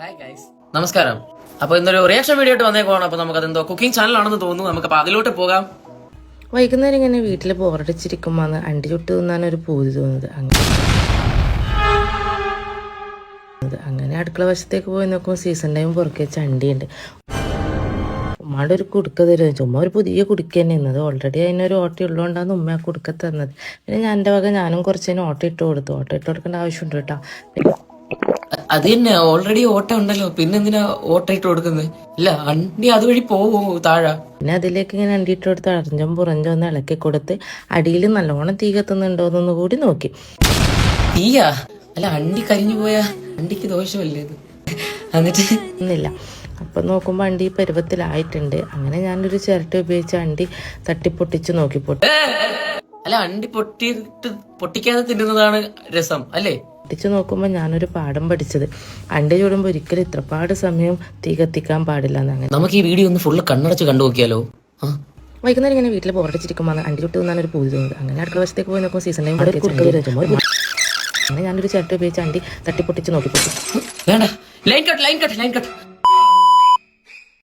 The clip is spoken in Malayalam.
ഹായ് ഗൈസ്, നമസ്കാരം. അപ്പൊ ഇന്നൊരു റിയാക്ഷൻ വീഡിയോ ആയിട്ട് വന്നേക്കുവാണ്. അപ്പൊ നമുക്ക് അതെന്തോ കുക്കിംഗ് ചാനലാണെന്ന് തോന്നുന്നു. നമുക്ക് അപ്പൊ അതിലോട്ട് പോകാം. വൈകുന്നേരം ഇങ്ങനെ വീട്ടിൽ ബോറടിച്ചിരിക്കുമ്പോൾ അണ്ടി ചുട്ട് തിന്നാനൊരു പൂതി തോന്നുന്നത്. അങ്ങനെ അടുക്കള വശത്തേക്ക് പോയി നോക്കുമ്പോൾ സീസൺ ടൈം പുറകെ വെച്ച അണ്ടിയുണ്ട്. ഉമ്മയുടെ ഒരു കുടുക്ക തരുന്നത്, ചുമ്മാ ഒരു പുതിയ കുടുക്ക തന്നെ എന്നത്. ഓൾറെഡി അതിനൊരു ഓട്ട ഉള്ളതുകൊണ്ടാണ് ഉമ്മ ആ കുടുക്ക തന്നത്. പിന്നെ ഞാൻ എൻ്റെ വക ഞാനും കുറച്ചതിന് ഓട്ട ഇട്ട് കൊടുത്തു. ഓട്ട ഇട്ട് കൊടുക്കേണ്ട ആവശ്യമുണ്ട് കേട്ടോ. അത് തന്നെ, ഓൾറെഡി ഓട്ട ഉണ്ടല്ലോ, പിന്നെന്തിനാ ഓട്ട ഇട്ട് കൊടുക്കുന്നത്? ഇല്ല, അണ്ടി അതുവഴി പോവോ താഴെ? പിന്നെ അതിലേക്ക് ഇങ്ങനെ അണ്ടി ഇട്ട് കൊടുത്ത് അടഞ്ചും പുറഞ്ചും ഒന്ന് ഇളക്കി കൊടുത്ത് അടിയിൽ നല്ലോണം തീ കത്തുന്നുണ്ടോ എന്നൊന്ന് കൂടി നോക്കി. തീയാ? അല്ല, അണ്ടി കരിഞ്ഞു പോയാ അണ്ടിക്ക് ദോഷമല്ലേ ഇത്? എന്നിട്ട് ഒന്നില്ല. അപ്പം നോക്കുമ്പോൾ അണ്ടി പരുവത്തിലായിട്ടുണ്ട്. അങ്ങനെ ഞാനൊരു ചിരട്ട ഉപയോഗിച്ച് അണ്ടി തട്ടിപ്പൊട്ടിച്ച് നോക്കി. അല്ല, അണ്ടി പൊട്ടിക്കാതെ തിന്നുന്നതാണ് രസം അല്ലേ? പൊട്ടിച്ച് നോക്കുമ്പോൾ ഞാനൊരു പാഠം പഠിച്ചത്, അണ്ടി ചൂടുമ്പോൾ ഒരിക്കലും ഇത്രപാട് സമയം തീ കത്തിക്കാൻ പാടില്ല എന്നങ്ങനെ. നമുക്ക് ഈ വീഡിയോ ഒന്ന് ഫുള്ള് കണ്ണടച്ച് കണ്ടു നോക്കിയാലോ? വൈകുന്നേരം ഇങ്ങനെ വീട്ടിൽ ബോറടിച്ചിരിക്കുമ്പോൾ അണ്ടി ചുട്ട് തിന്നാനൊരു പൂതി തോന്നുന്നത്. അങ്ങനെ അടുക്കള വശത്തേക്ക് പോയി നോക്കുമ്പോൾ സീസൺ ടൈം അങ്ങനെ ഞാനൊരു ചിരട്ട ഉപയോഗിച്ച് അണ്ടി തട്ടിപ്പൊട്ടിച്ച് നോക്കി. വേണ്ട, ലൈൻ കട്ട്.